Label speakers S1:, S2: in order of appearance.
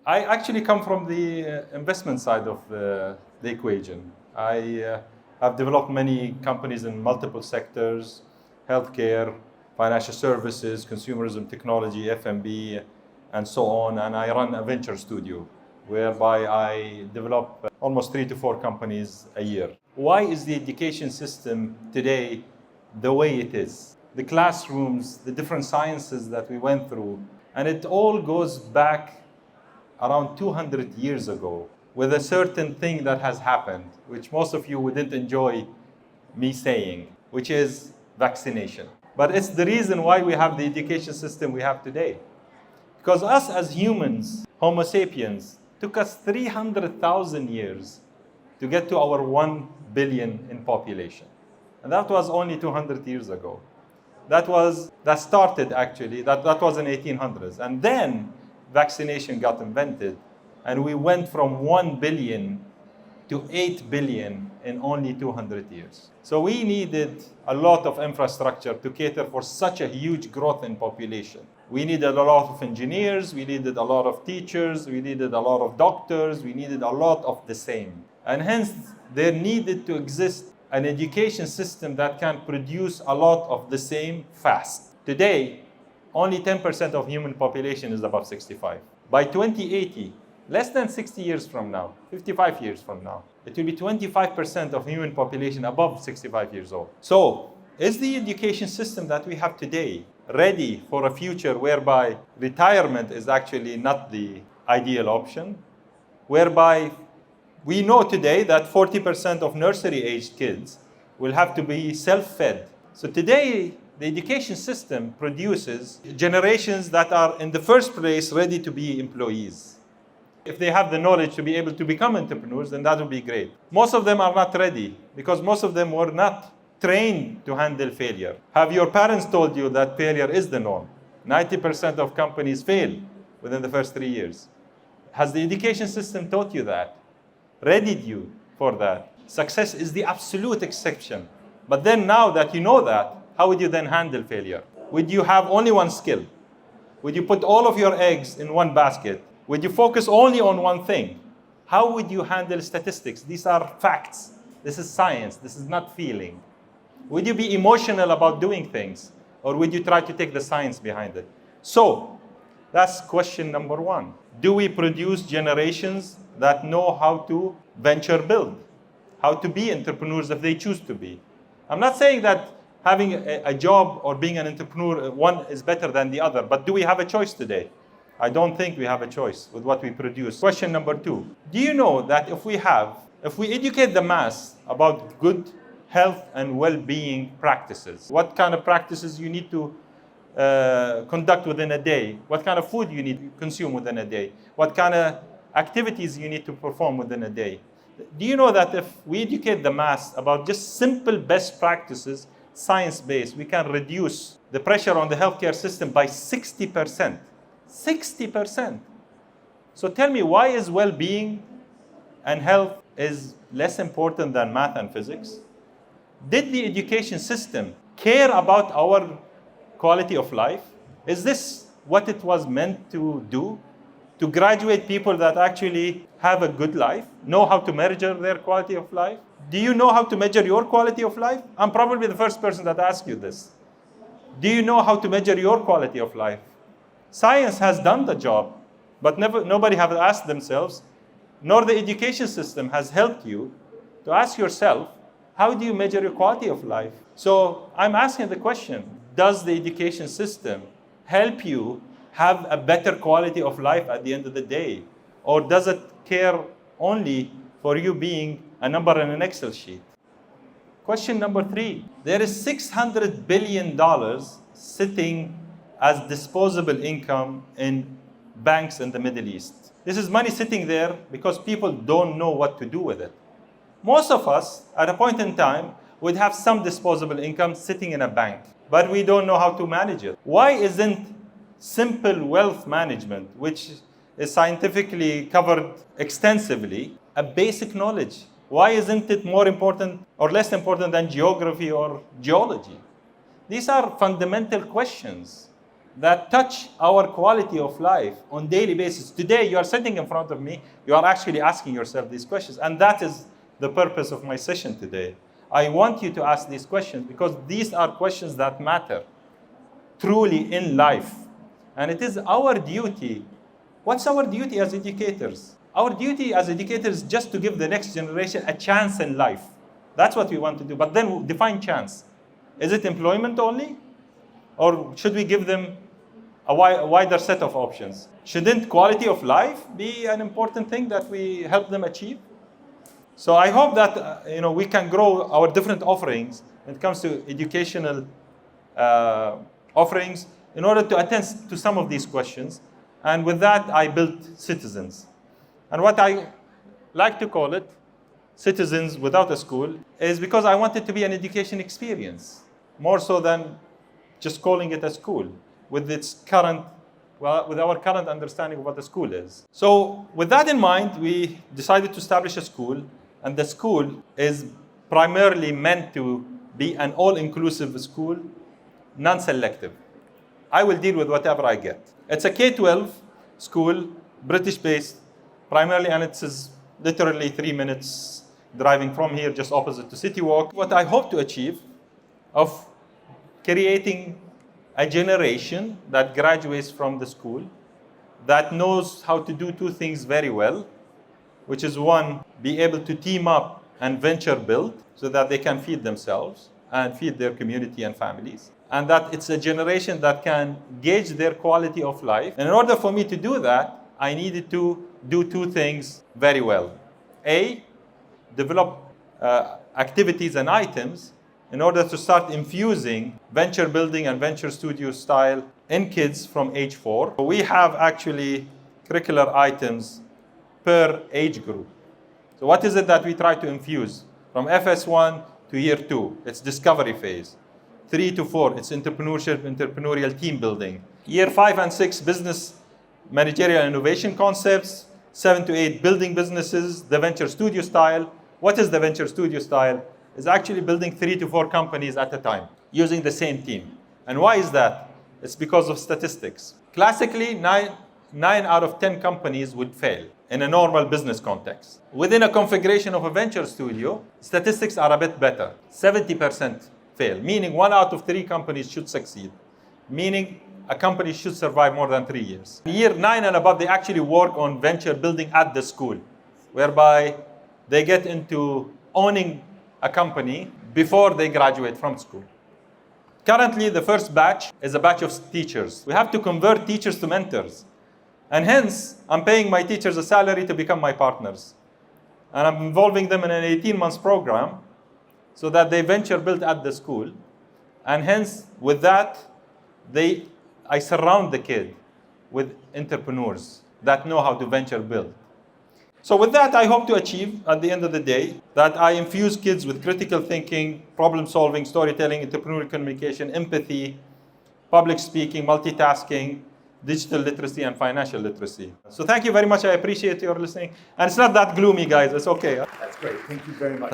S1: I actually come from the investment side of the equation. I have developed many companies in multiple sectors: healthcare, financial services, consumerism, technology, F&B, and so on. And I run a venture studio whereby I develop almost 3 to 4 companies a year. Why is the education system today the way it is? The classrooms, the different sciences that we went through, and it all goes back around 200 years ago with a certain thing that has happened, which most of you wouldn't enjoy me saying, which is vaccination. But it's the reason why we have the education system we have today. Because us as humans, Homo sapiens, took us 300,000 years to get to our 1 billion in population. And that was only 200 years ago. That started actually, that was in 1800s. And then vaccination got invented, and we went from 1 billion to 8 billion in only 200 years. So we needed a lot of infrastructure to cater for such a huge growth in population. We needed a lot of engineers, we needed a lot of teachers, we needed a lot of doctors, we needed a lot of the same. And hence, there needed to exist an education system that can produce a lot of the same fast. Today, only 10% of human population is above 65. By 2080, less than 60 years from now, 55 years from now, it will be 25% of human population above 65 years old. So, is the education system that we have today ready for a future whereby retirement is actually not the ideal option? Whereby we know today that 40% of nursery-aged kids will have to be self-fed. So today, the education system produces generations that are in the first place ready to be employees. If they have the knowledge to be able to become entrepreneurs, then that would be great. Most of them are not ready because most of them were not trained to handle failure. Have your parents told you that failure is the norm? 90% of companies fail within the first 3 years. Has the education system taught you that? Readied you for that? Success is the absolute exception. But then now that you know that, how would you then handle failure? Would you have only one skill? Would you put all of your eggs in one basket? Would you focus only on one thing? How would you handle statistics? These are facts. This is science. This is not feeling. Would you be emotional about doing things? Or would you try to take the science behind it? So, that's question number 1. Do we produce generations that know how to venture build? How to be entrepreneurs if they choose to be? I'm not saying that having a job or being an entrepreneur, one is better than the other, but do we have a choice today? I don't think we have a choice with what we produce. Question number 2. Do you know that if we educate the mass about good health and well-being practices, what kind of practices you need to conduct within a day, what kind of food you need to consume within a day, what kind of activities you need to perform within a day. Do you know that if we educate the mass about just simple best practices, science-based, we can reduce the pressure on the healthcare system by 60%. 60%. So tell me, why is well-being and health is less important than math and physics? Did the education system care about our quality of life? Is this what it was meant to do? To graduate people that actually have a good life, know how to measure their quality of life? Do you know how to measure your quality of life? I'm probably the first person that asks you this. Do you know how to measure your quality of life? Science has done the job, but nobody has asked themselves, nor the education system has helped you to ask yourself, how do you measure your quality of life? So I'm asking the question, does the education system help you have a better quality of life at the end of the day? Or does it care only for you being a number in an Excel sheet? Question number 3. There is $600 billion sitting as disposable income in banks in the Middle East. This is money sitting there because people don't know what to do with it. Most of us, at a point in time, would have some disposable income sitting in a bank, but we don't know how to manage it. Why isn't simple wealth management, which is scientifically covered extensively, a basic knowledge? Why isn't it more important or less important than geography or geology? These are fundamental questions that touch our quality of life on daily basis. Today, you are sitting in front of me, you are actually asking yourself these questions. And that is the purpose of my session today. I want you to ask these questions because these are questions that matter truly in life. And it is our duty. What's our duty as educators? Our duty as educators is just to give the next generation a chance in life. That's what we want to do. But then we'll define chance. Is it employment only? Or should we give them a wider set of options? Shouldn't quality of life be an important thing that we help them achieve? So I hope that we can grow our different offerings when it comes to educational offerings in order to attend to some of these questions. And with that, I built Citizens. And what I like to call it, Citizens Without a School, is because I want it to be an education experience, more so than just calling it a school, with our current understanding of what a school is. So with that in mind, we decided to establish a school, and the school is primarily meant to be an all-inclusive school, non-selective. I will deal with whatever I get. It's a K-12 school, British-based, primarily, and it's literally 3 minutes driving from here, just opposite to City Walk. What I hope to achieve of creating a generation that graduates from the school that knows how to do two things very well, which is one, be able to team up and venture build so that they can feed themselves and feed their community and families. And that it's a generation that can gauge their quality of life. And in order for me to do that, I needed to do two things very well. A, develop activities and items in order to start infusing venture building and venture studio style in kids from age 4. We have actually curricular items per age group. So what is it that we try to infuse? From FS1 to year 2, it's discovery phase. 3 to 4, it's entrepreneurship, entrepreneurial team building. Year 5 and 6, business, managerial innovation concepts. 7 to 8, building businesses, the venture studio style. What is the venture studio style? It's actually building 3 to 4 companies at a time using the same team. And why is that? It's because of statistics. Classically, 9 out of 10 companies would fail in a normal business context. Within a configuration of a venture studio, statistics are a bit better. 70% fail, meaning 1 out of 3 companies should succeed, meaning a company should survive more than 3 years. Year 9 and above, they actually work on venture building at the school, whereby they get into owning a company before they graduate from school. Currently, the first batch is a batch of teachers. We have to convert teachers to mentors. And hence, I'm paying my teachers a salary to become my partners. And I'm involving them in an 18-month program so that they venture build at the school. And hence, with that, I surround the kid with entrepreneurs that know how to venture build. So with that, I hope to achieve, at the end of the day, that I infuse kids with critical thinking, problem solving, storytelling, entrepreneurial communication, empathy, public speaking, multitasking, digital literacy, and financial literacy. So thank you very much. I appreciate your listening. And it's not that gloomy, guys. It's okay.
S2: That's great. Thank you very much.